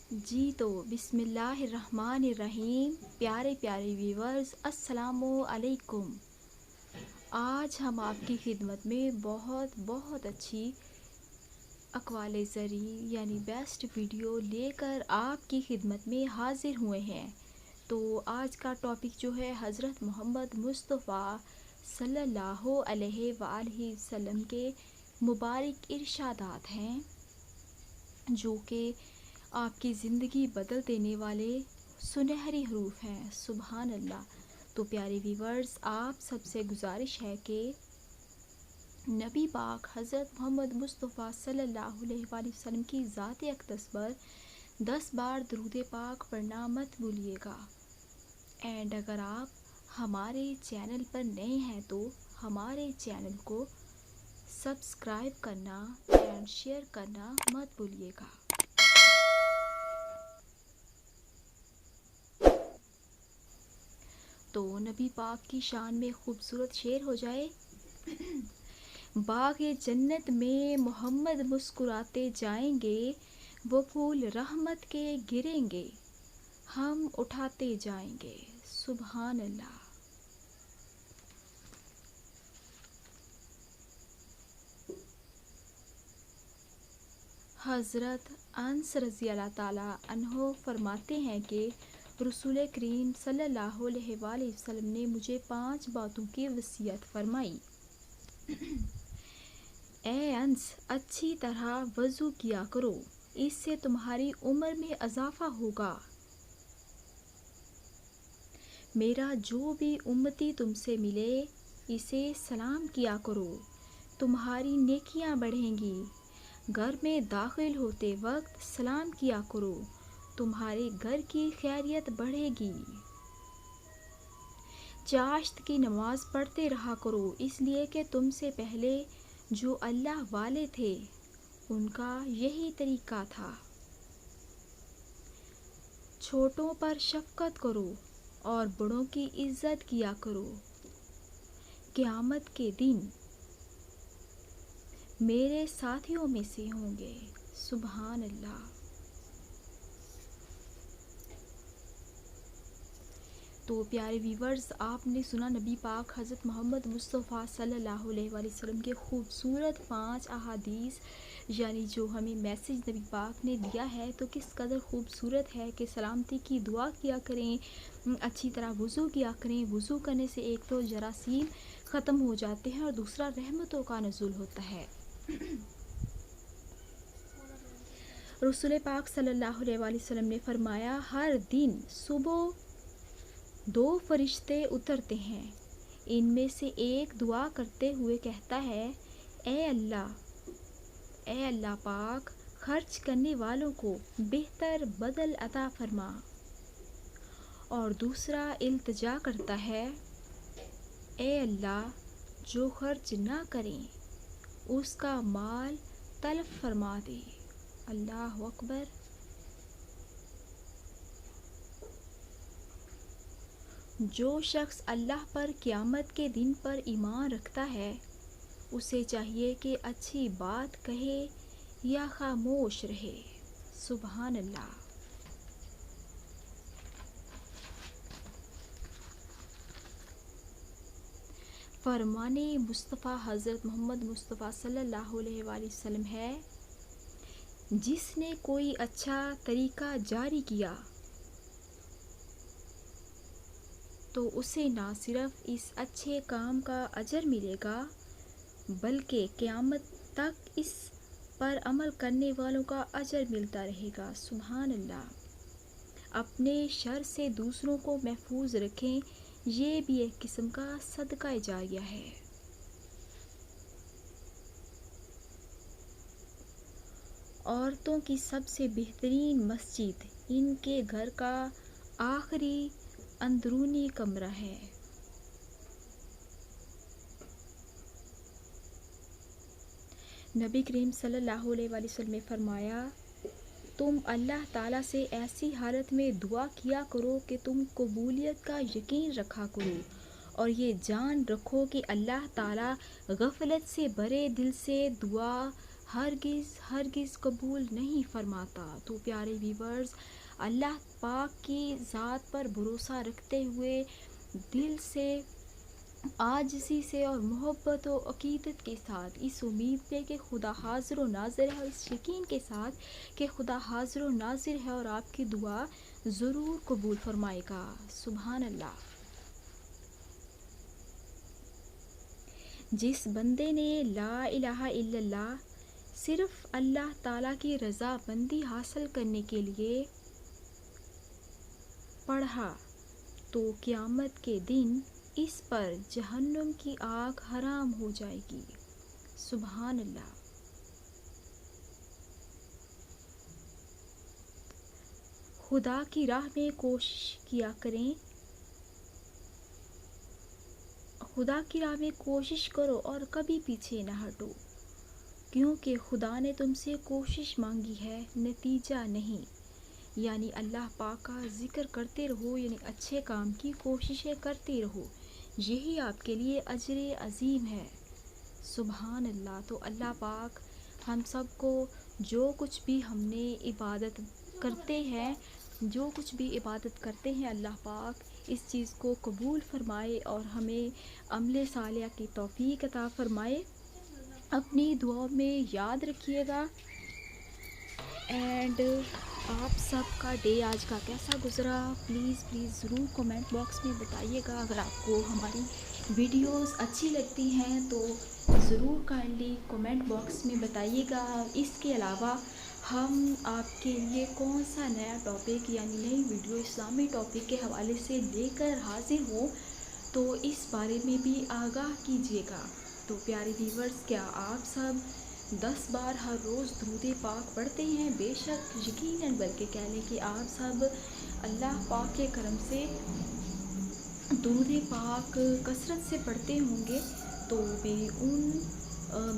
جی تو بسم اللہ الرحمن الرحیم، پیارے پیارے ویورز السلام علیکم۔ آج ہم آپ کی خدمت میں بہت بہت اچھی اقوال زرعی یعنی بیسٹ ویڈیو لے کر آپ کی خدمت میں حاضر ہوئے ہیں۔ تو آج کا ٹاپک جو ہے حضرت محمد مصطفیٰ صلی اللہ علیہ وآلہ وسلم کے مبارک ارشادات ہیں، جو کہ آپ کی زندگی بدل دینے والے سنہری حروف ہیں۔ سبحان اللہ۔ تو پیارے ویورز، آپ سب سے گزارش ہے کہ نبی پاک حضرت محمد مصطفیٰ صلی اللہ علیہ وآلہ وسلم کی ذات اقدس پر 10 بار درود پاک پڑھنا مت بھولیے گا۔ اینڈ اگر آپ ہمارے چینل پر نئے ہیں تو ہمارے چینل کو سبسکرائب کرنا اینڈ شیئر کرنا مت بھولیے گا۔ تو نبی پاک کی شان میں خوبصورت شعر ہو جائے۔ باغ جنت میں محمد مسکراتے جائیں گے، وہ پھول رحمت کے گریں گے، ہم اٹھاتے جائیں گے۔ سبحان اللہ۔ حضرت انس رضی اللہ تعالیٰ عنہ فرماتے ہیں کہ رسول کریم صلی اللہ علیہ وآلہ وسلم نے مجھے 5 باتوں کی وصیت فرمائی۔ اے انس، اچھی طرح وضو کیا کرو، اس سے تمہاری عمر میں اضافہ ہوگا۔ میرا جو بھی امتی تم سے ملے اسے سلام کیا کرو، تمہاری نیکیاں بڑھیں گی۔ گھر میں داخل ہوتے وقت سلام کیا کرو، تمہارے گھر کی خیریت بڑھے گی۔ چاشت کی نماز پڑھتے رہا کرو، اس لیے کہ تم سے پہلے جو اللہ والے تھے ان کا یہی طریقہ تھا۔ چھوٹوں پر شفقت کرو اور بڑوں کی عزت کیا کرو۔ قیامت کے دن میرے ساتھیوں میں سے ہوں گے۔ سبحان اللہ۔ تو پیارے ویورز، آپ نے سنا نبی پاک حضرت محمد مصطفیٰ صلی اللہ علیہ وآلہ وسلم کے خوبصورت 5 احادیث، یعنی جو ہمیں میسج نبی پاک نے دیا ہے تو کس قدر خوبصورت ہے کہ سلامتی کی دعا کیا کریں، اچھی طرح وضو کیا کریں۔ وضو کرنے سے ایک تو جراثیم ختم ہو جاتے ہیں اور دوسرا رحمتوں کا نزول ہوتا ہے۔ رسول پاک صلی اللہ علیہ وآلہ وسلم نے فرمایا، ہر دن صبح 2 فرشتے اترتے ہیں، ان میں سے ایک دعا کرتے ہوئے کہتا ہے، اے اللہ پاک، خرچ کرنے والوں کو بہتر بدل عطا فرما۔ اور دوسرا التجا کرتا ہے، اے اللہ، جو خرچ نہ کریں اس کا مال تلف فرما دے۔ اللہ اکبر۔ جو شخص اللہ پر قیامت کے دن پر ایمان رکھتا ہے اسے چاہیے کہ اچھی بات کہے یا خاموش رہے۔ سبحان اللہ۔ فرمان مصطفیٰ حضرت محمد مصطفیٰ صلی اللہ علیہ وآلہ وسلم ہے، جس نے کوئی اچھا طریقہ جاری کیا تو اسے نہ صرف اس اچھے کام کا اجر ملے گا بلکہ قیامت تک اس پر عمل کرنے والوں کا اجر ملتا رہے گا۔ سبحان اللہ۔ اپنے شر سے دوسروں کو محفوظ رکھیں، یہ بھی ایک قسم کا صدقہ جاریہ ہے۔ عورتوں کی سب سے بہترین مسجد ان کے گھر کا آخری اندرونی کمرہ ہے۔ نبی کریم صلی اللہ علیہ وآلہ وسلم نے فرمایا، تم اللہ تعالیٰ سے ایسی حالت میں دعا کیا کرو کہ تم قبولیت کا یقین رکھا کرو، اور یہ جان رکھو کہ اللہ تعالیٰ غفلت سے بھرے دل سے دعا ہرگز ہرگز قبول نہیں فرماتا۔ تو پیارے ویورز، اللہ پاک کی ذات پر بھروسہ رکھتے ہوئے دل سے، عاجزی سے اور محبت و عقیدت کے ساتھ، اس امید پہ کہ خدا حاضر و ناظر ہے، اور اس یقین کے ساتھ کہ خدا حاضر و ناظر ہے اور آپ کی دعا ضرور قبول فرمائے گا۔ سبحان اللہ۔ جس بندے نے لا الہ الا اللہ صرف اللہ تعالیٰ کی رضا مندی حاصل کرنے کے لیے پڑھا، تو قیامت کے دن اس پر جہنم کی آگ حرام ہو جائے گی۔ سبحان اللہ۔ خدا کی راہ میں کوشش کیا کریں، خدا کی راہ میں کوشش کرو اور کبھی پیچھے نہ ہٹو، کیونکہ خدا نے تم سے کوشش مانگی ہے، نتیجہ نہیں۔ یعنی اللہ پاک کا ذکر کرتے رہو، یعنی اچھے کام کی کوششیں کرتے رہو، یہی آپ کے لیے اجر عظیم ہے۔ سبحان اللہ۔ تو اللہ پاک ہم سب کو جو کچھ بھی ہم نے عبادت کرتے ہیں، جو کچھ بھی عبادت کرتے ہیں، اللہ پاک اس چیز کو قبول فرمائے اور ہمیں عمل صالحہ کی توفیق عطا فرمائے۔ اپنی دعاؤں میں یاد رکھیے گا۔ اینڈ آپ سب کا ڈے آج کا کیسا گزرا، پلیز ضرور کمنٹ باکس میں بتائیے گا۔ اگر آپ کو ہماری ویڈیوز اچھی لگتی ہیں تو ضرور کائنڈلی کمنٹ باکس میں بتائیے گا۔ اس کے علاوہ ہم آپ کے لیے کون سا نیا ٹاپک یعنی نئی ویڈیو اسلامی ٹاپک کے حوالے سے لے کر حاضر ہوں، تو اس بارے میں بھی آگاہ کیجیے گا۔ تو پیارے ویورز، کیا آپ سب 10 بار ہر روز درود پاک پڑھتے ہیں؟ بے شک، یقیناً، بلکہ کہہ لیں کہ آپ سب اللہ پاک کے کرم سے درود پاک کثرت سے پڑھتے ہوں گے۔ تو میری ان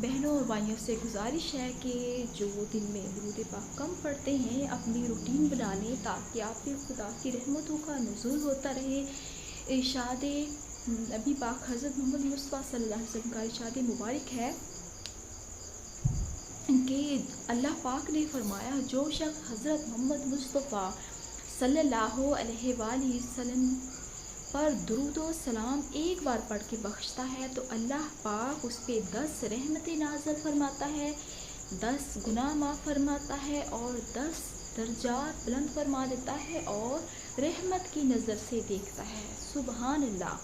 بہنوں اور بھائیوں سے گزارش ہے کہ جو دن میں درود پاک کم پڑھتے ہیں، اپنی روٹین بنا لیں تاکہ آپ پہ خدا کی رحمتوں کا نزول ہوتا رہے۔ ارشاد نبی پاک حضرت محمد مصطفیٰ صلی اللہ علیہ وسلم کا ارشاد مبارک ہے کہ اللہ پاک نے فرمایا، جو شخص حضرت محمد مصطفیٰ صلی اللہ علیہ وآلہ وسلم پر درود و سلام ایک بار پڑھ کے بخشتا ہے تو اللہ پاک اس پہ 10 رحمتیں نازل فرماتا ہے، 10 گناہ معاف فرماتا ہے اور 10 درجات بلند فرما دیتا ہے اور رحمت کی نظر سے دیکھتا ہے۔ سبحان اللہ۔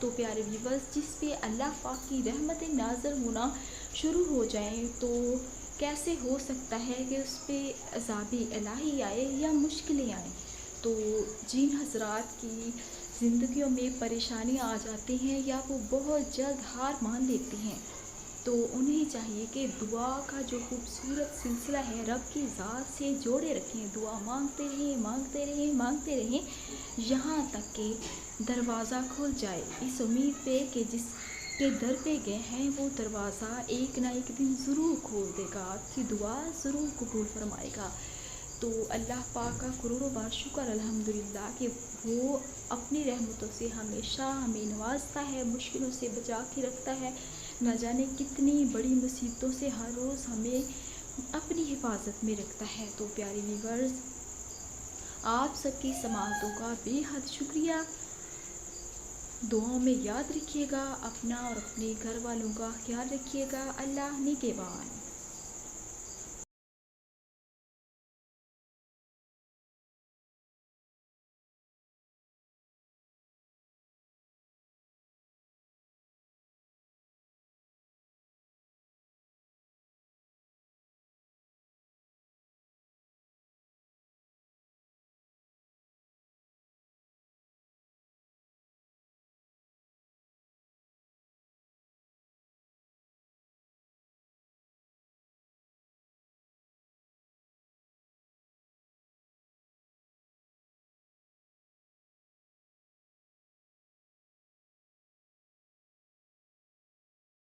تو پیارے ویورز، جس پہ اللہ پاک کی رحمتیں نازل ہونا شروع ہو جائیں تو کیسے ہو سکتا ہے کہ اس پہ عذاب الہی آئے یا مشکلیں آئیں؟ تو جن حضرات کی زندگیوں میں پریشانیاں آ جاتی ہیں یا وہ بہت جلد ہار مان لیتے ہیں، تو انہیں چاہیے کہ دعا کا جو خوبصورت سلسلہ ہے رب کی ذات سے جوڑے رکھیں، دعا مانگتے رہیں مانگتے رہیں مانگتے رہیں، یہاں تک کہ دروازہ کھل جائے، اس امید پہ کہ جس کے در پہ گئے ہیں وہ دروازہ ایک نہ ایک دن ضرور کھول دے گا، آپ کی دعا ضرور قبول فرمائے گا۔ تو اللہ پاک کا کروڑوں بار شکر الحمدللہ کہ وہ اپنی رحمتوں سے ہمیشہ ہمیں نوازتا ہے، مشکلوں سے بچا کے رکھتا ہے، نہ جانے کتنی بڑی مصیبتوں سے ہر روز ہمیں اپنی حفاظت میں رکھتا ہے۔ تو پیارے ویورز، آپ سب کی سماعتوں کا بے حد شکریہ۔ دعاؤں میں یاد رکھیے گا، اپنا اور اپنے گھر والوں کا خیال رکھیے گا۔ اللہ نگہبان۔